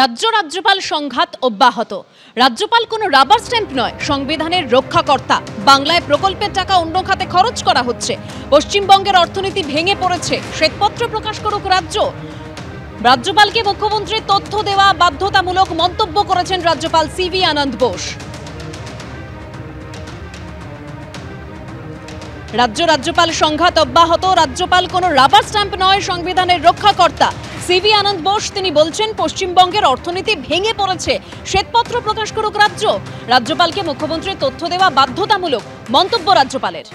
রাজ্যপাল সংঘাত অব্যাহত। রাজ্যপাল কোনো রাবার স্ট্যাম্প নয়, সংবিধানের রক্ষাকর্তা। বাংলায় প্রকল্পের টাকা অন্য খাতে খরচ করা হচ্ছে। পশ্চিমবঙ্গের অর্থনীতি ভেঙে পড়েছে, শ্বেতপত্র প্রকাশ করুক রাজ্য। রাজ্যপালকে মুখ্যমন্ত্রীর তথ্য দেওয়া বাধ্যতামূলক মন্তব্য করেছেন রাজ্যপাল সিভি আনন্দ বোস। রাজ্যপাল সংঘাত অব্যাহত। রাজ্যপাল কোনো রাবার স্ট্যাম্প নয়, সংবিধানের রক্ষাকর্তা। সিভি আনন্দ বোস তিনি বলছেন, পশ্চিমবঙ্গের অর্থনীতি ভেঙে পড়েছে, শ্বেতপত্র প্রকাশ করুক রাজ্য। রাজ্যপালকে মুখ্যমন্ত্রীর তথ্য দেওয়া বাধ্যতামূলক, মন্তব্য রাজ্যপালের।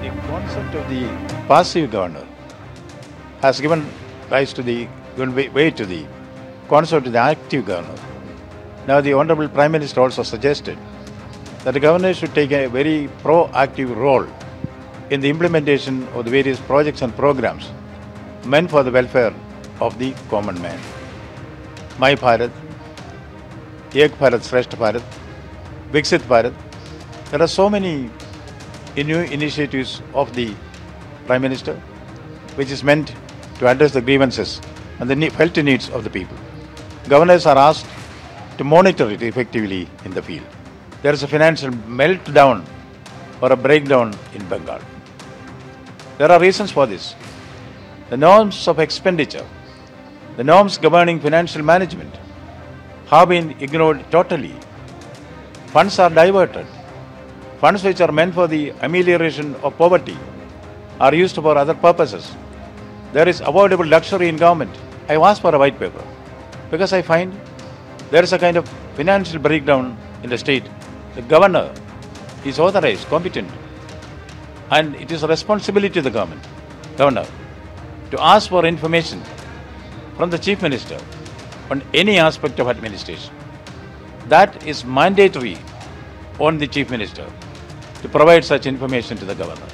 The concept of the passive governor has given way to the concept of the active governor. Now the Honorable Prime Minister also suggested that the governor should take a very proactive role in the implementation of the various projects and programs meant for the welfare of the common man. My Bharat, Ek Bharat, Shrestha Bharat, Viksit Bharat. There are so many new initiatives of the Prime Minister which is meant to address the grievances and the felt needs of the people. Governors are asked to monitor it effectively in the field. There is a financial meltdown or a breakdown in Bengal. There are reasons for this. The norms of expenditure, the norms governing financial management have been ignored totally. Funds are diverted. Funds which are meant for the amelioration of poverty are used for other purposes. There is avoidable luxury in government. I asked for a white paper because I find there is a kind of financial breakdown in the state. The governor is authorized, competent, and it is a responsibility of the governor to ask for information from the Chief Minister on any aspect of administration. That is mandatory on the Chief Minister to provide such information to the governor.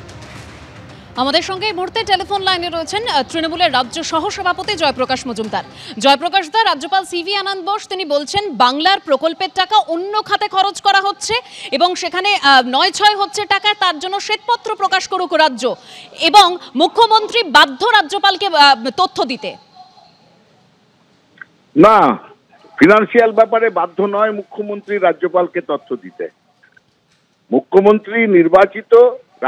আমাদের সঙ্গে এই মুহূর্তে telephone লাইনে রয়েছেন তৃণমূলের রাজ্য সহসভাপতি জয়প্রকাশ মজুমদার। জয়প্রকাশ দা, রাজ্যপাল সিভি আনন্দ বোস তিনি বলছেন বাংলার প্রকল্পের টাকা অন্য খাতে খরচ করা হচ্ছে এবং সেখানে ৯-৬ হচ্ছে টাকা, তার জন্য শ্বেতপত্র প্রকাশ করুক রাজ্য, এবং মুখ্যমন্ত্রী বাধ্য রাজ্যপালকে তথ্য দিতে। না, ফিনান্সিয়াল ব্যাপারে বাধ্য নয় মুখ্যমন্ত্রী রাজ্যপালকে তথ্য দিতে। মুখ্যমন্ত্রী নির্বাচিত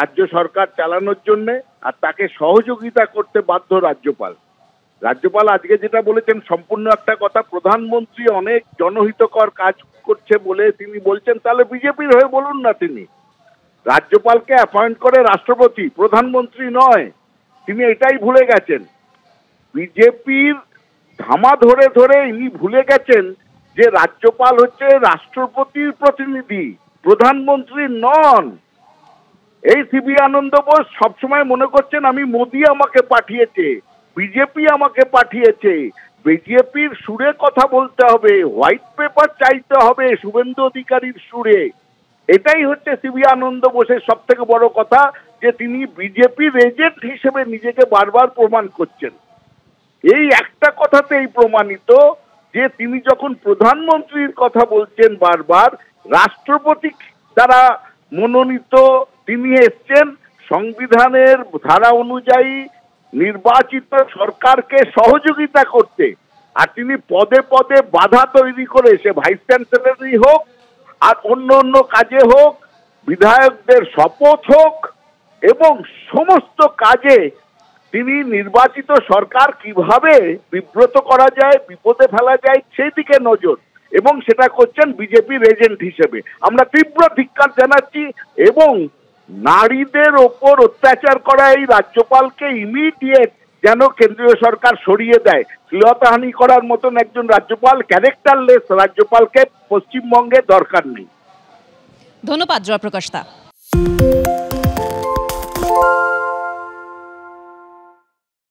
রাজ্য সরকার চালানোর জন্য, আর তাকে সহযোগিতা করতে বাধ্য রাজ্যপাল। রাজ্যপাল আজকে যেটা বলেছেন সম্পূর্ণ একটা কথা। প্রধানমন্ত্রী অনেক জনহিতকর কাজ করছে বলে তিনি বলছেন, তাহলে বিজেপির হয়ে বলুন না। তিনি রাজ্যপালকে অ্যাপয়েন্ট করে রাষ্ট্রপতি, প্রধানমন্ত্রী নয়। তিনি এটাই ভুলে গেছেন। বিজেপির ধামা ধরে ধরে ইনি ভুলে গেছেন যে রাজ্যপাল হচ্ছে রাষ্ট্রপতির প্রতিনিধি, প্রধানমন্ত্রী নন। এই সিভি আনন্দ বোস সবসময় মনে করছেন আমি মোদি আমাকে পাঠিয়েছে, বিজেপি আমাকে পাঠিয়েছে। বিজেপির সুরে কথা বলতে হবে, হোয়াইট পেপার চাইতে হবে শুভেন্দু অধিকারীর সুরে। এটাই হচ্ছে সিভি আনন্দ বোসের সব থেকে বড় কথা, যে তিনি বিজেপির এজেন্ট হিসেবে নিজেকে বারবার প্রমাণ করছেন। এই একটা কথাতেই প্রমাণিত যে তিনি যখন প্রধানমন্ত্রীর কথা বলছেন বারবার, রাষ্ট্রপতি দ্বারা মনোনীত তিনি এসছেন সংবিধানের ধারা অনুযায়ী নির্বাচিত সরকারকে সহযোগিতা করতে, আর তিনি পদে পদে বাধা তৈরি করে, সে ভাইস চ্যান্সেলরই হোক আর অন্য কাজে হোক, বিধায়কদের শপথ হোক, এবং সমস্ত কাজে তিনি নির্বাচিত সরকার কিভাবে বিব্রত করা যায়, বিপদে ফেলা যায় সেই দিকে নজর, এবং সেটা করছেন বিজেপির এজেন্ট হিসেবে। আমরা তীব্র ধিক্কার জানাচ্ছি, এবং নারীদের ওপর অত্যাচার করা এই রাজ্যপালকে ইমিডিয়েট যেন কেন্দ্রীয় সরকার সরিয়ে দেয়। শ্লীলতাহানি করার মতন একজন রাজ্যপাল, ক্যারেক্টারলেস রাজ্যপালকে পশ্চিমবঙ্গে দরকার নেই। ধন্যবাদ জয়প্রকাশ দা।